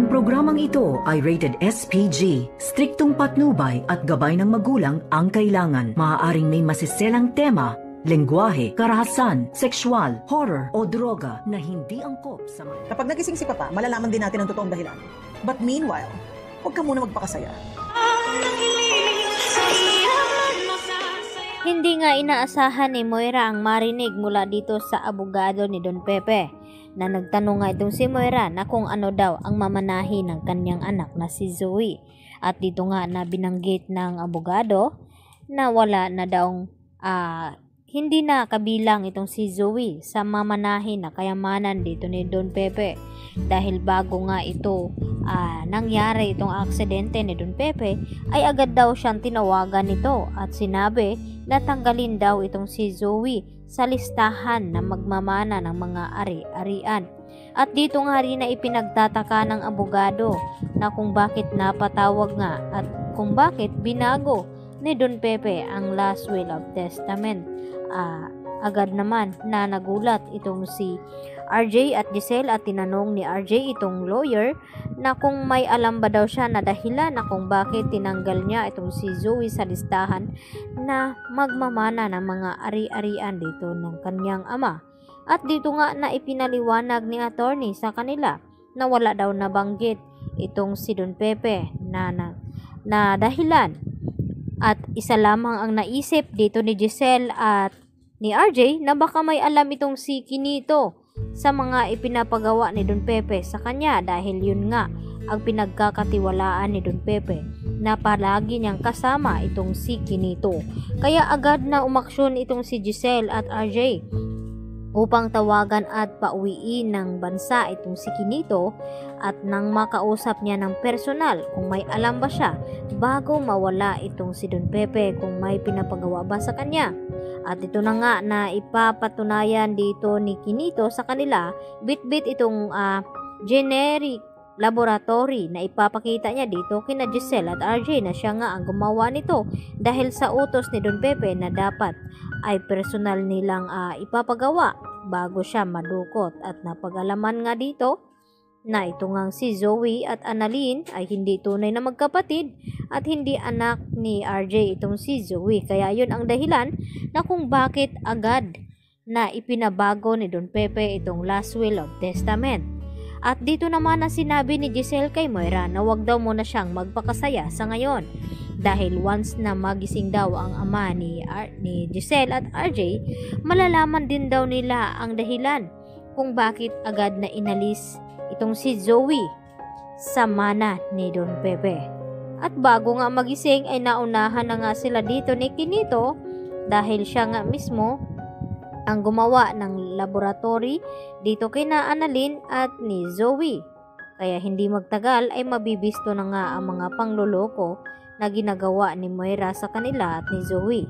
Ang programang ito ay rated SPG. Striktong patnubay at gabay ng magulang ang kailangan. Maaaring may masiselang tema, lengguwahe, karahasan, sexual, horror o droga na hindi angkop sa mga... Kapag nagising si Papa, malalaman din natin ang totoong dahilan. But meanwhile, huwag ka muna magpakasaya. Hindi nga inaasahan ni Moira ang marinig mula dito sa abogado ni Don Pepe na nagtanong nga itong si Moira na kung ano daw ang mamanahi ng kanyang anak na si Zoe. At dito nga na binanggit ng abogado na wala na daw hindi na kabilang itong si Zoe sa mamanahi na kayamanan dito ni Don Pepe dahil bago nga ito nangyari itong aksidente ni Don Pepe ay agad daw siyang tinawagan nito at sinabi na tanggalin daw itong si Zoe sa listahan na magmamana ng mga ari-arian. At dito nga rin na ipinagtataka ng abogado na kung bakit napatawag nga at kung bakit binago ni Don Pepe ang last will of testament. Agad naman na nagulat itong si RJ at Giselle at tinanong ni RJ itong lawyer na kung may alam ba daw siya na dahilan na kung bakit tinanggal niya itong si Zoe sa listahan na magmamana ng mga ari-arian dito ng kanyang ama. At dito nga na ipinaliwanag ni attorney sa kanila na wala daw nabanggit itong si Don Pepe na dahilan. At isa lamang ang naisip dito ni Giselle at ni RJ na baka may alam itong si Kinito sa mga ipinapagawa ni Don Pepe sa kanya dahil yun nga ang pinagkakatiwalaan ni Don Pepe na palagi niyang kasama itong si Kinito. Kaya agad na umaksyon itong si Giselle at RJ upang tawagan at pauwiin ng bansa itong si Kinito at nang makausap niya ng personal kung may alam ba siya bago mawala itong si Don Pepe kung may pinapagawa ba sa kanya. At ito na nga na ipapatunayan dito ni Kinito sa kanila, bit-bit itong generic laboratory na ipapakita niya dito kina Giselle at RJ na siya nga ang gumawa nito dahil sa utos ni Don Pepe na dapat ay personal nilang ipapagawa bago siya madukot. At napag-alaman nga dito na ito ngang si Zoe at Annalyn ay hindi tunay na magkapatid at hindi anak ni RJ itong si Zoe. Kaya yun ang dahilan na kung bakit agad na ipinabago ni Don Pepe itong last will of testament. At dito naman na sinabi ni Giselle kay Moira na wag daw muna siyang magpakasaya sa ngayon dahil once na magising daw ang ama ni Giselle at RJ, malalaman din daw nila ang dahilan kung bakit agad na inalis itong si Zoe sa mana ni Don Pepe. At bago nga magising ay naunahan na nga sila dito ni Kinito dahil siya nga mismo ang gumawa ng laboratory dito kina Annalyn at ni Zoe. Kaya hindi magtagal ay mabibisto na nga ang mga pangloloko na ginagawa ni Moira sa kanila at ni Zoe.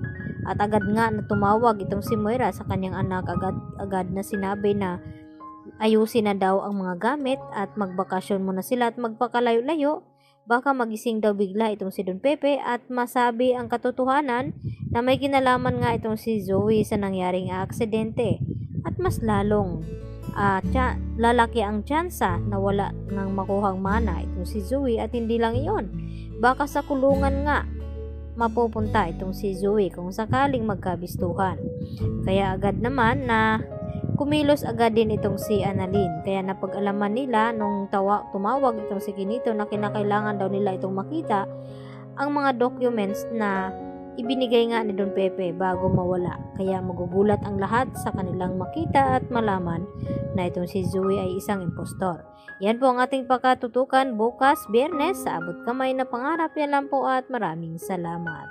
At agad nga na tumawag itong si Moira sa kanyang anak, agad na sinabi na ayusin na daw ang mga gamit at magbakasyon muna sila at magpakalayo-layo. Baka magising daw bigla itong si Don Pepe at masabi ang katotohanan na may kinalaman nga itong si Zoe sa nangyaring aksidente at mas lalong lalaki ang tsansa na wala nang makuhang mana itong si Zoe. At hindi lang iyon, baka sa kulungan nga mapupunta itong si Zoe kung sakaling magkabistuhan. Kaya agad naman na kumilos agad din itong si Annalyn. Kaya napag-alaman nila nung tumawag itong si Kinito na kinakailangan daw nila itong makita ang mga documents na ibinigay nga ni Don Pepe bago mawala. Kaya magugulat ang lahat sa kanilang makita at malaman na itong si Zoe ay isang impostor. Yan po ang ating pagkatutukan bukas, Biyernes, sa abot kamay na pangarap. Yan lang po at maraming salamat.